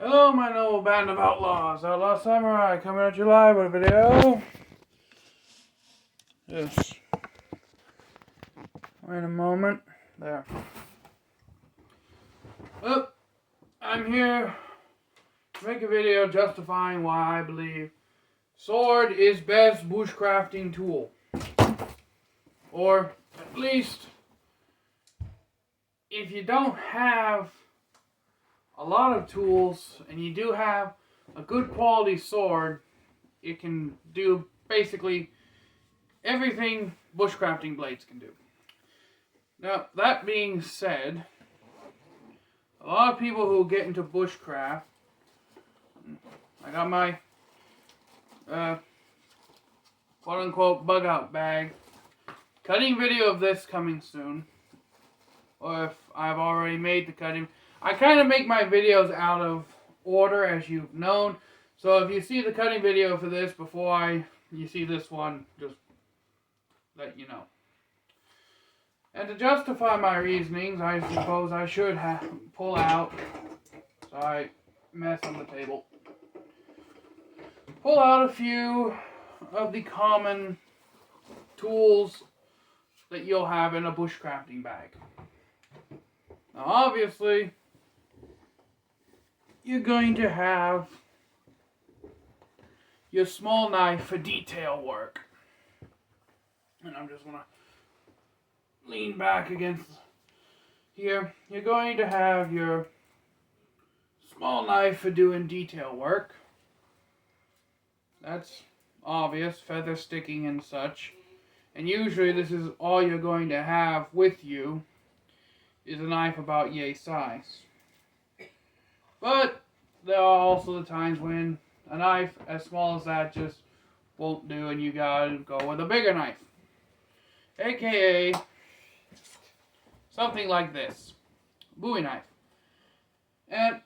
Hello, my noble band of outlaws. Outlaw Samurai coming at you live with a video. Yes. Wait a moment. There. Well, I'm here to make a video justifying why I believe sword is best bushcrafting tool. Or at least, if you don't have a lot of tools and you do have a good quality sword, it can do basically everything bushcrafting blades can do. Now, that being said, a lot of people who get into bushcraft, I got my quote-unquote bug-out bag. Cutting video of this coming soon. Or if I've already made the cutting. I kind of make my videos out of order, as you've known. So if you see the cutting video for this before you see this one, just let you know. And to justify my reasonings, I suppose I should pull out. Sorry, mess on the table. Pull out a few of the common tools that you'll have in a bushcrafting bag. Now, obviously, you're going to have your small knife for detail work. And I'm just going to lean back against here. You're going to have your small knife for doing detail work. That's obvious, feather sticking and such. And usually this is all you're going to have with you, is a knife about yay size. But there are also the times when a knife as small as that just won't do and you gotta go with a bigger knife. AKA something like this. Bowie knife. And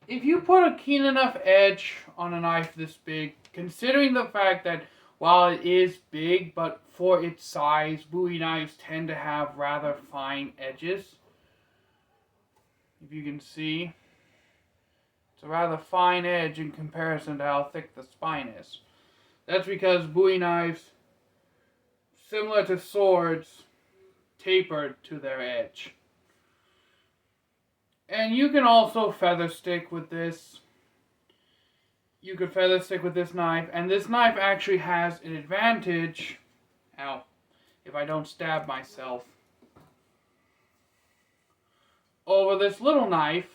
if you put a keen enough edge on a knife this big, considering the fact that while it is big, but for its size, Bowie knives tend to have rather fine edges. If you can see, it's a rather fine edge in comparison to how thick the spine is. That's because Bowie knives, similar to swords, tapered to their edge. And you can also feather stick with this. You could feather stick with this knife, and this knife actually has an advantage. Ow, if I don't stab myself. Over this little knife,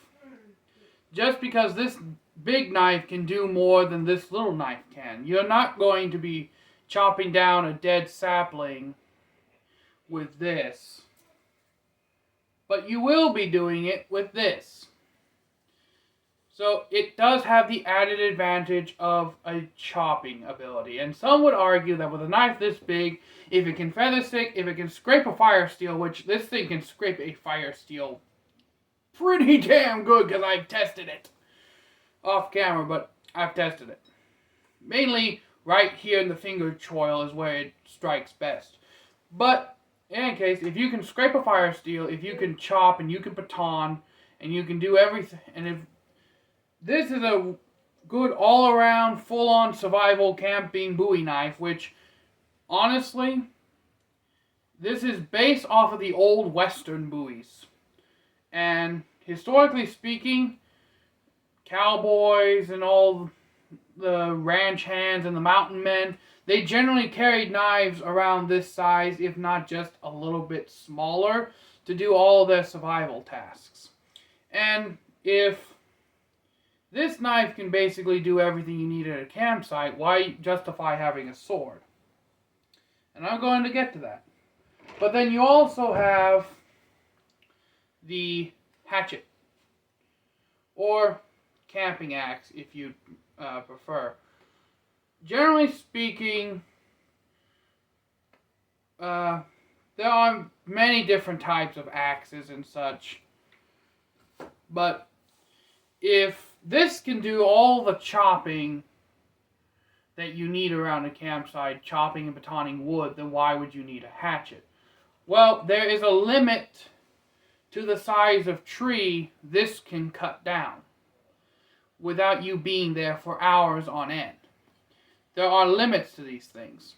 just because this big knife can do more than this little knife can. You're not going to be chopping down a dead sapling with this, but you will be doing it with this. So it does have the added advantage of a chopping ability. And some would argue that with a knife this big, if it can feather stick, if it can scrape a fire steel, which this thing can scrape a fire steel pretty damn good because I've tested it. Off camera, but I've tested it. Mainly right here in the finger choil is where it strikes best. But in any case, if you can scrape a fire steel, if you can chop and you can baton and you can do everything, and if this is a good all-around, full-on survival camping Bowie knife, which, honestly, this is based off of the old Western Bowies. And, historically speaking, cowboys and all the ranch hands and the mountain men, they generally carried knives around this size, if not just a little bit smaller, to do all of their survival tasks. And if this knife can basically do everything you need at a campsite, why justify having a sword? And I'm going to get to that. But then you also have the hatchet, or camping axe if you prefer. Generally speaking, there are many different types of axes and such, but if this can do all the chopping that you need around a campsite, chopping and batoning wood, then why would you need a hatchet? Well, there is a limit to the size of tree this can cut down. without you being there for hours on end. There are limits to these things.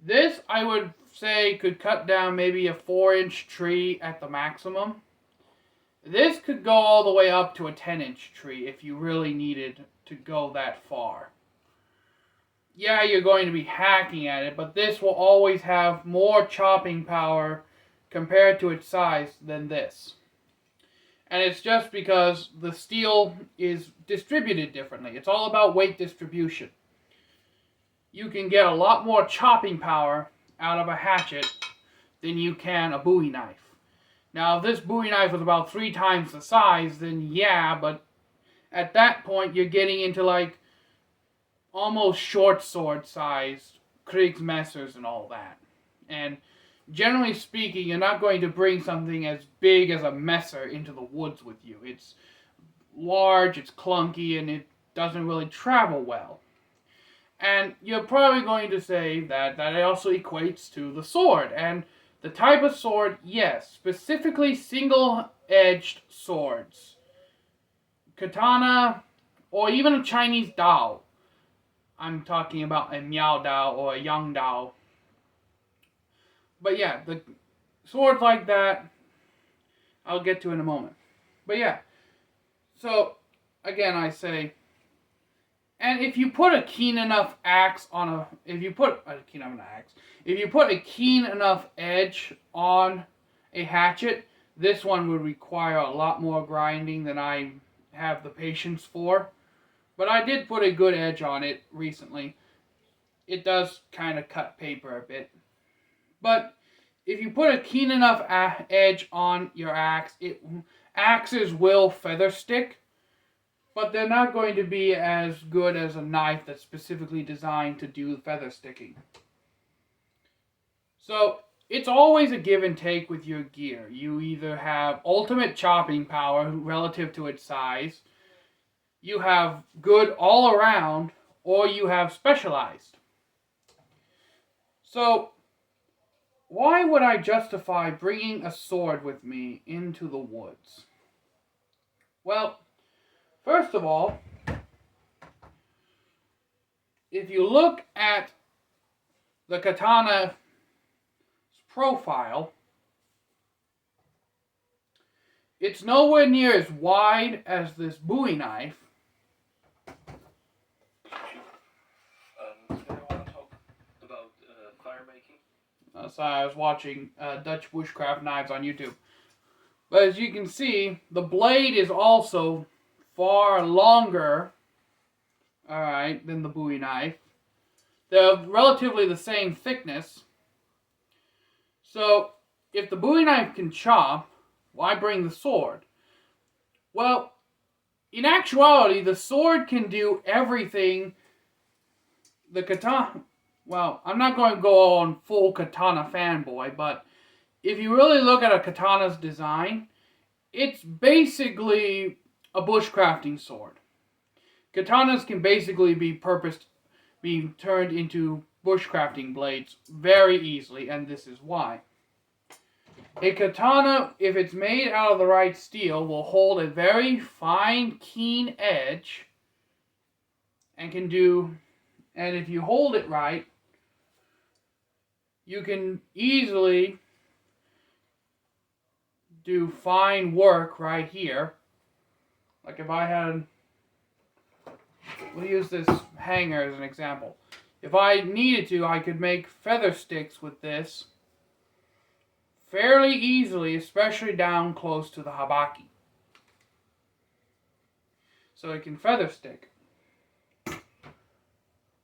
This, I would say, could cut down maybe a 4-inch tree at the maximum. This could go all the way up to a 10-inch tree if you really needed to go that far. Yeah, you're going to be hacking at it, but this will always have more chopping power compared to its size than this. And it's just because the steel is distributed differently. It's all about weight distribution. You can get a lot more chopping power out of a hatchet than you can a Bowie knife. Now, if this Bowie knife was about 3 times the size, then yeah, but at that point you're getting into like almost short sword sized Kriegsmessers and all that. And generally speaking, you're not going to bring something as big as a messer into the woods with you. It's large, it's clunky, and it doesn't really travel well. And you're probably going to say that it also equates to the sword. And the type of sword, yes, specifically single-edged swords. Katana, or even a Chinese Dao. I'm talking about a Miao Dao or a Yang Dao. But yeah, the swords like that, I'll get to in a moment. But yeah, so again I say, and if you put a keen enough axe on a, if you put a keen enough edge on a hatchet, this one would require a lot more grinding than I have the patience for. But I did put a good edge on it recently. It does kind of cut paper a bit. But if you put a keen enough edge on your axe, axes will feather stick, but they're not going to be as good as a knife that's specifically designed to do feather sticking. So it's always a give and take with your gear. You either have ultimate chopping power relative to its size, you have good all around, or you have specialized. So why would I justify bringing a sword with me into the woods? Well, first of all, if you look at the katana's profile, it's nowhere near as wide as this Bowie knife. Do you want to talk about fire making? So I was watching Dutch bushcraft knives on YouTube. But as you can see, the blade is also far longer, alright, than the Bowie knife. They're relatively the same thickness. So, if the Bowie knife can chop, why bring the sword? Well, in actuality, the sword can do everything the katana... Well, I'm not going to go on full katana fanboy, but if you really look at a katana's design, it's basically a bushcrafting sword. Katanas can basically be turned into bushcrafting blades very easily, and this is why. A katana, if it's made out of the right steel, will hold a very fine, keen edge, and if you hold it right, you can easily do fine work right here. Like if I had, we'll use this hanger as an example. If I needed to, I could make feather sticks with this fairly easily, especially down close to the habaki. So it can feather stick.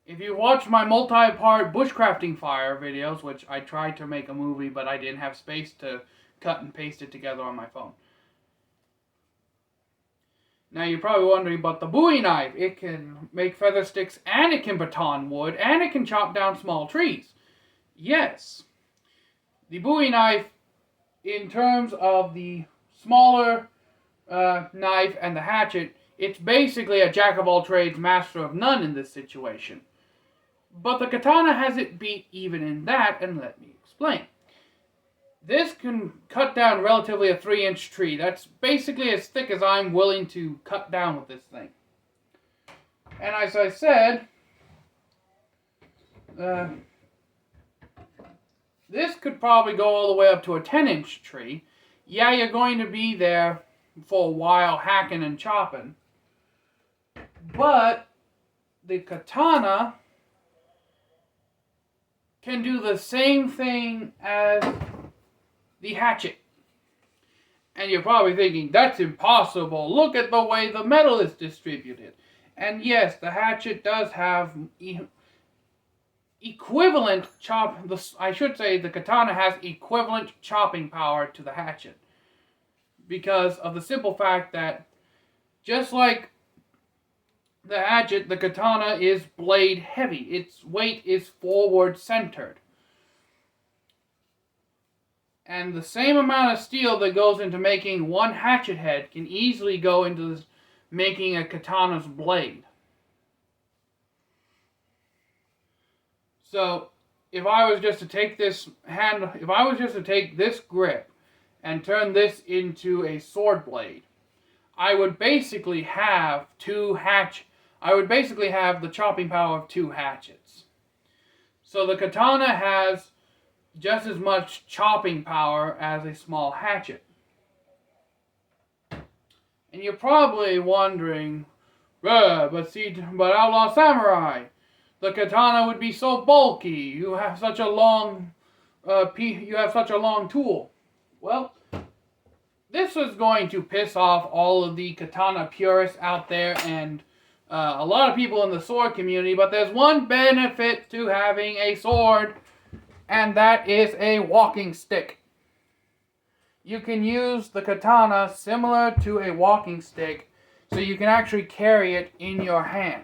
If you watch my multi-part bushcrafting fire videos, which I tried to make a movie, but I didn't have space to cut and paste it together on my phone. Now you're probably wondering about the Bowie knife. It can make feather sticks, and it can baton wood, and it can chop down small trees. Yes. The Bowie knife, in terms of the smaller knife and the hatchet, it's basically a jack-of-all-trades, master of none in this situation. But the katana has it beat even in that, and let me explain. this can cut down relatively a 3-inch tree. That's basically as thick as I'm willing to cut down with this thing. And as I said, this could probably go all the way up to a 10-inch tree. Yeah, you're going to be there for a while hacking and chopping. But the katana can do the same thing as the hatchet. And you're probably thinking, that's impossible. Look at the way the metal is distributed. And yes, the hatchet does have equivalent the katana has equivalent chopping power to the hatchet. Because of the simple fact that just like the hatchet, the katana is blade heavy. Its weight is forward centered. And the same amount of steel that goes into making one hatchet head can easily go into making a katana's blade. So, if I was just to take this grip and turn this into a sword blade, I would basically have the chopping power of 2 hatchets. So the katana has just as much chopping power as a small hatchet. And you're probably wondering, but Outlaw Samurai, the katana would be so bulky. You have such a long tool. Well, this is going to piss off all of the katana purists out there and a lot of people in the sword community, but there's one benefit to having a sword, and that is a walking stick. You can use the katana similar to a walking stick, so you can actually carry it in your hand.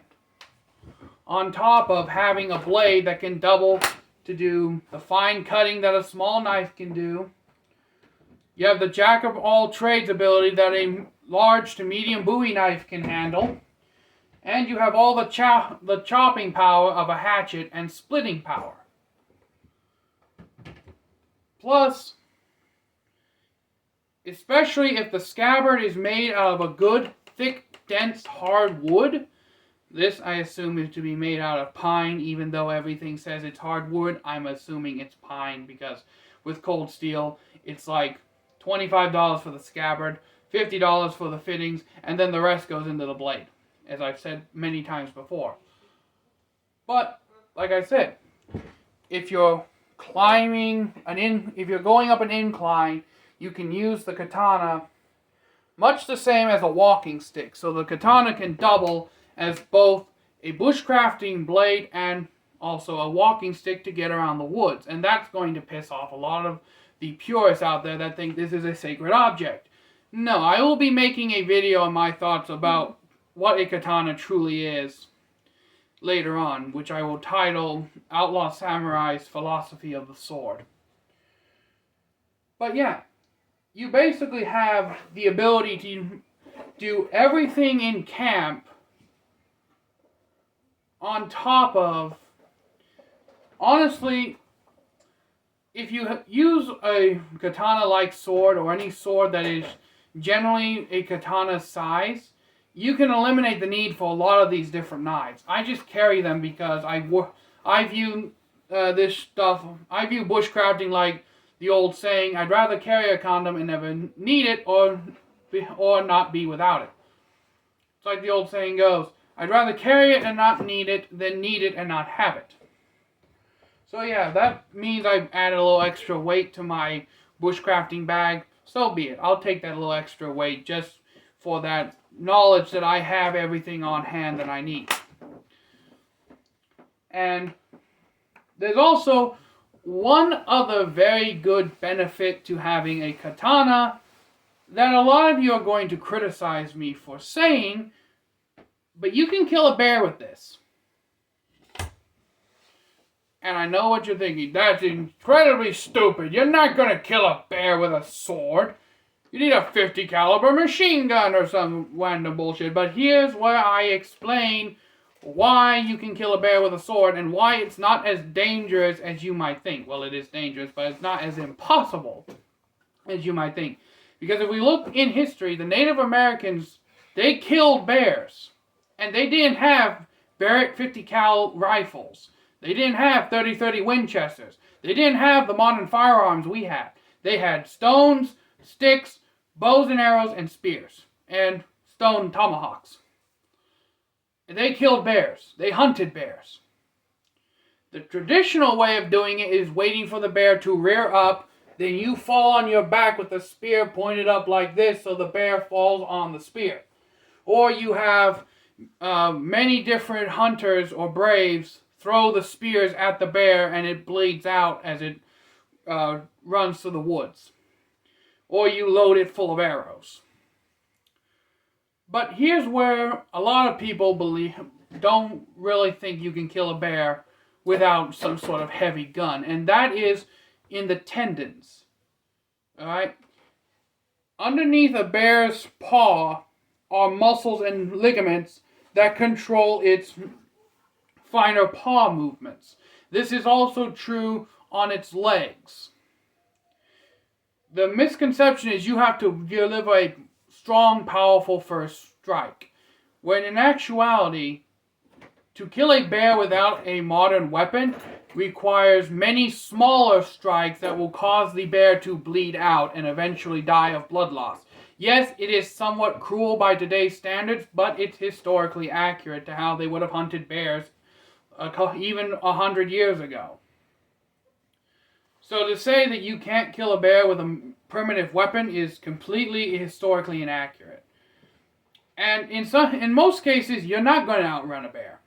On top of having a blade that can double to do the fine cutting that a small knife can do. You have the jack of all trades ability that a large to medium Bowie knife can handle. And you have all the chopping power of a hatchet and splitting power. Plus, especially if the scabbard is made out of a good, thick, dense, hard wood. This, I assume, is to be made out of pine, even though everything says it's hardwood. I'm assuming it's pine because with cold steel, it's like $25 for the scabbard, $50 for the fittings, and then the rest goes into the blade, as I've said many times before. But, like I said, if you're if you're going up an incline, you can use the katana much the same as a walking stick. So the katana can double as both a bushcrafting blade and also a walking stick to get around the woods. And that's going to piss off a lot of the purists out there that think this is a sacred object. No, I will be making a video on my thoughts about what a katana truly is later on, which I will title Outlaw Samurai's Philosophy of the Sword. But yeah, you basically have the ability to do everything in camp on top of, honestly, if you use a katana-like sword or any sword that is generally a katana size, you can eliminate the need for a lot of these different knives. I just carry them because I view bushcrafting like the old saying, I'd rather carry a condom and never need it or not be without it. It's like the old saying goes, I'd rather carry it and not need it than need it and not have it. So yeah, that means I've added a little extra weight to my bushcrafting bag. So be it. I'll take that little extra weight just for that knowledge that I have everything on hand that I need. And there's also one other very good benefit to having a katana that a lot of you are going to criticize me for saying, but you can kill a bear with this. And I know what you're thinking, that's incredibly stupid. You're not going to kill a bear with a sword. You need a .50 caliber machine gun or some random bullshit. But here's where I explain why you can kill a bear with a sword and why it's not as dangerous as you might think. Well, it is dangerous, but it's not as impossible as you might think. Because if we look in history, the Native Americans, they killed bears. And they didn't have Barrett 50 cal rifles. They didn't have 30-30 Winchesters. They didn't have the modern firearms we had. They had stones, sticks, bows and arrows, and spears. And stone tomahawks. And they killed bears. They hunted bears. The traditional way of doing it is waiting for the bear to rear up. Then you fall on your back with the spear pointed up like this so the bear falls on the spear. Or you have many different hunters or braves throw the spears at the bear and it bleeds out as it runs through the woods. Or you load it full of arrows. But here's where a lot of people don't really think you can kill a bear without some sort of heavy gun. And that is in the tendons. Alright? Underneath a bear's paw are muscles and ligaments that control its finer paw movements. This is also true on its legs. The misconception is you have to deliver a strong, powerful first strike. When in actuality, to kill a bear without a modern weapon requires many smaller strikes that will cause the bear to bleed out and eventually die of blood loss. Yes, it is somewhat cruel by today's standards, but it's historically accurate to how they would have hunted bears even 100 years ago. So to say that you can't kill a bear with a primitive weapon is completely historically inaccurate. And in most cases, you're not going to outrun a bear.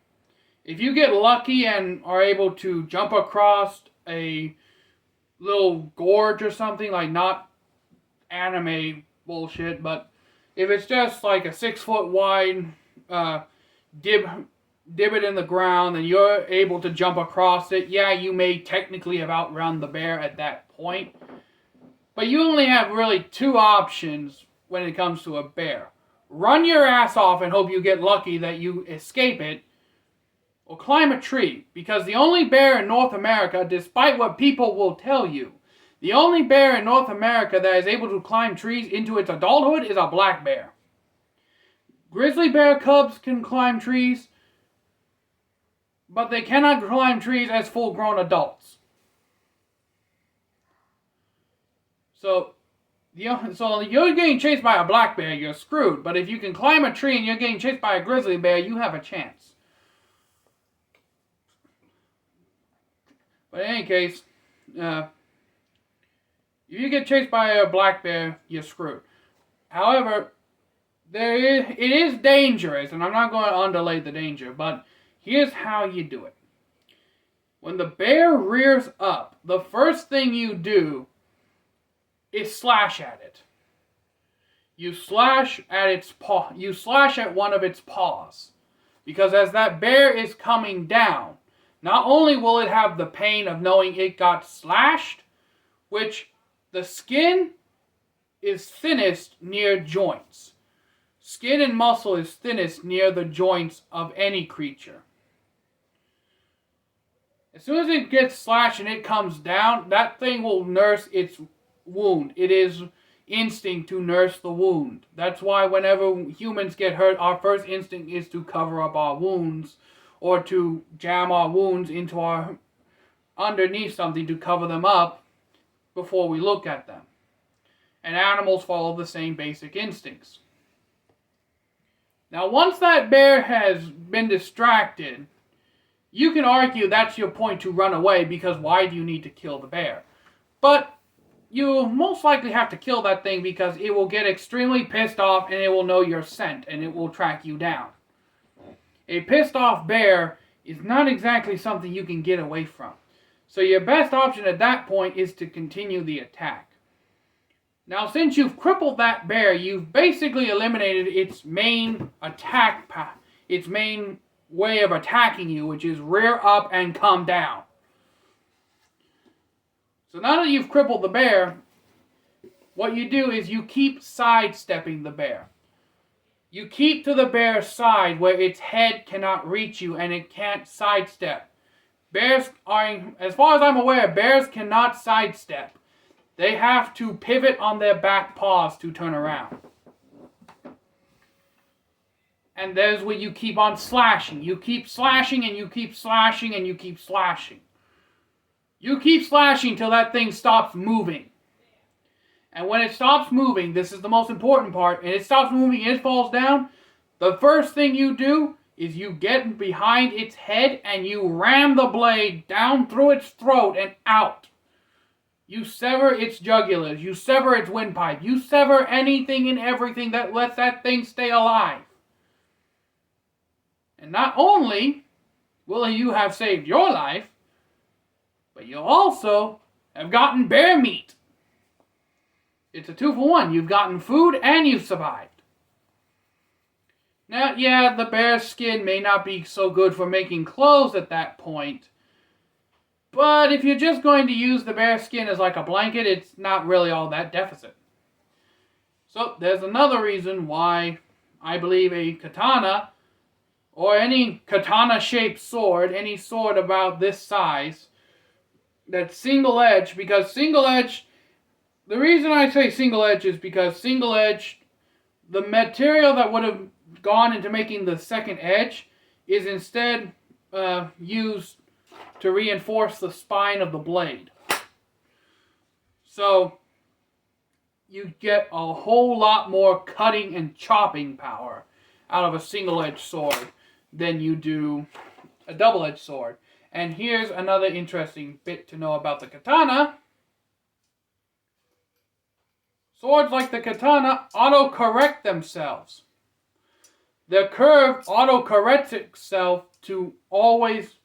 If you get lucky and are able to jump across a little gorge or something, like not anime bullshit, but if it's just like a 6 foot wide divot in the ground and you're able to jump across it, yeah, you may technically have outrun the bear at that point. But you only have really two options when it comes to a bear. Run your ass off and hope you get lucky that you escape it, or climb a tree. Because the only bear in North America, despite what people will tell you, the only bear in North America that is able to climb trees into its adulthood is a black bear. Grizzly bear cubs can climb trees, but they cannot climb trees as full-grown adults. So you're getting chased by a black bear, you're screwed. But if you can climb a tree and you're getting chased by a grizzly bear, you have a chance. But in any case, if you get chased by a black bear, you're screwed. However, it is dangerous, and I'm not going to underlay the danger, but here's how you do it. When the bear rears up, the first thing you do is slash at it. You slash at its paw. You slash at one of its paws. Because as that bear is coming down, not only will it have the pain of knowing it got slashed, which the skin is thinnest near joints. Skin and muscle is thinnest near the joints of any creature. As soon as it gets slashed and it comes down, that thing will nurse its wound. It is instinct to nurse the wound. That's why whenever humans get hurt, our first instinct is to cover up our wounds or to jam our wounds into our underneath something to cover them up before we look at them. And animals follow the same basic instincts. Now, once that bear has been distracted, you can argue that's your point to run away, because why do you need to kill the bear? But you'll most likely have to kill that thing because it will get extremely pissed off and it will know your scent and it will track you down. A pissed off bear is not exactly something you can get away from. So your best option at that point is to continue the attack. Now, since you've crippled that bear, you've basically eliminated its main attack path, its main way of attacking you, which is rear up and come down. So now that you've crippled the bear, what you do is you keep sidestepping the bear. You keep to the bear's side where its head cannot reach you and it can't sidestep. Bears are, as far as I'm aware, bears cannot sidestep. They have to pivot on their back paws to turn around. And there's where you keep on slashing. You keep slashing and you keep slashing and you keep slashing. You keep slashing till that thing stops moving. And when it stops moving, this is the most important part, and it stops moving and it falls down, the first thing you do is you get behind its head and you ram the blade down through its throat and out. You sever its jugulars, you sever its windpipe, you sever anything and everything that lets that thing stay alive. And not only will you have saved your life, but you also have gotten bear meat. It's a 2-for-1. You've gotten food and you've survived. Now, yeah, the bear's skin may not be so good for making clothes at that point, but if you're just going to use the bear skin as like a blanket, it's not really all that deficit. So, there's another reason why I believe a katana, or any katana-shaped sword, any sword about this size, that's single-edged, because single-edged, the reason I say single-edged is because single-edged, the material that would have gone into making the second edge is instead used to reinforce the spine of the blade. So you get a whole lot more cutting and chopping power out of a single-edged sword than you do a double-edged sword. And here's another interesting bit to know about the katana. Swords like the katana auto-correct themselves. The curve auto-corrects itself to always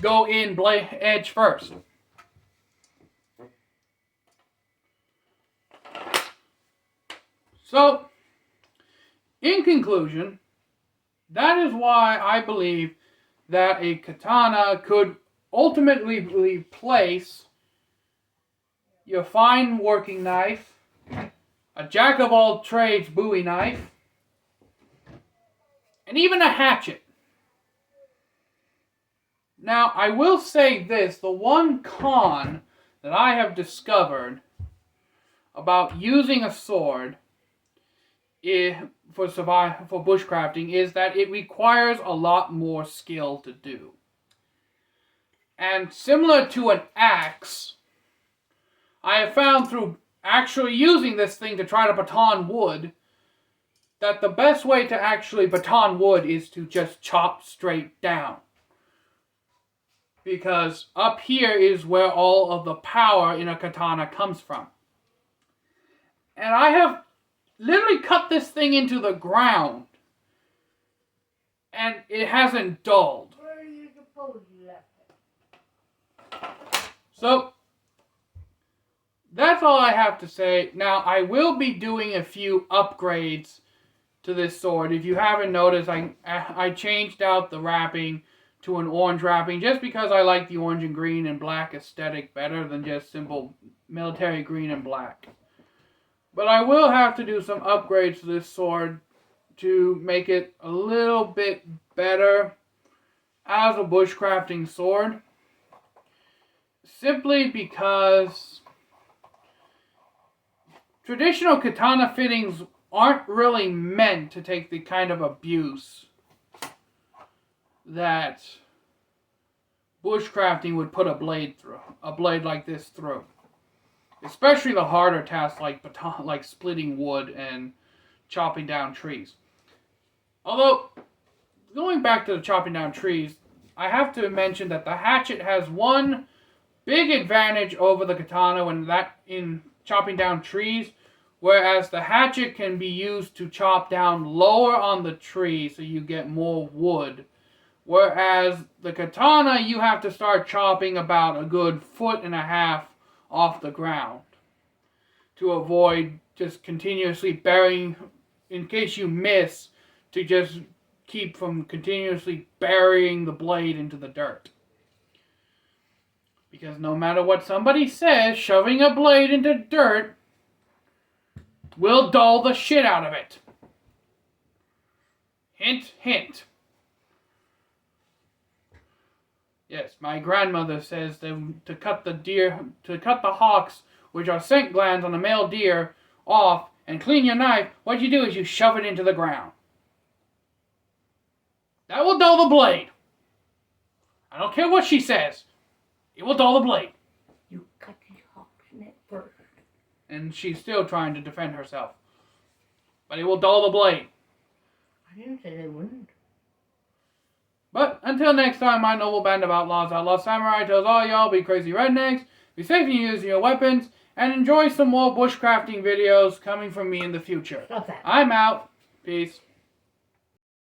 go in blade edge first. So, in conclusion, that is why I believe that a katana could ultimately replace your fine working knife, a jack-of-all-trades Bowie knife, and even a hatchet. Now, I will say this, the one con that I have discovered about using a sword for bushcrafting is that it requires a lot more skill to do. And similar to an axe, I have found through actually using this thing to try to baton wood, that the best way to actually baton wood is to just chop straight down. Because up here is where all of the power in a katana comes from. And I have literally cut this thing into the ground, and it hasn't dulled. Where are you supposed you left it? So, that's all I have to say. Now, I will be doing a few upgrades to this sword. If you haven't noticed, I changed out the wrapping to an orange wrapping just because I like the orange and green and black aesthetic better than just simple military green and black. But I will have to do some upgrades to this sword to make it a little bit better as a bushcrafting sword. Simply because traditional katana fittings aren't really meant to take the kind of abuse that bushcrafting would put a blade like this through. Especially the harder tasks like splitting wood and chopping down trees. Although, going back to the chopping down trees, I have to mention that the hatchet has one big advantage over the katana in chopping down trees, whereas the hatchet can be used to chop down lower on the tree so you get more wood. Whereas the katana, you have to start chopping about a good 1.5 feet off the ground to avoid just continuously burying, in case you miss, to just keep from continuously burying the blade into the dirt. Because no matter what somebody says, shoving a blade into dirt will dull the shit out of it. Hint, hint. Yes, my grandmother says to cut the hocks, which are scent glands on a male deer, off and clean your knife. What you do is you shove it into the ground. That will dull the blade. I don't care what she says. It will dull the blade. You cut the hawk's neck first. And she's still trying to defend herself. But it will dull the blade. I didn't say they wouldn't. But until next time, my noble band of outlaws, Outlaw Samurai, tells all y'all be crazy rednecks, be safe in using your weapons, and enjoy some more bushcrafting videos coming from me in the future. Stop that. I'm out. Peace.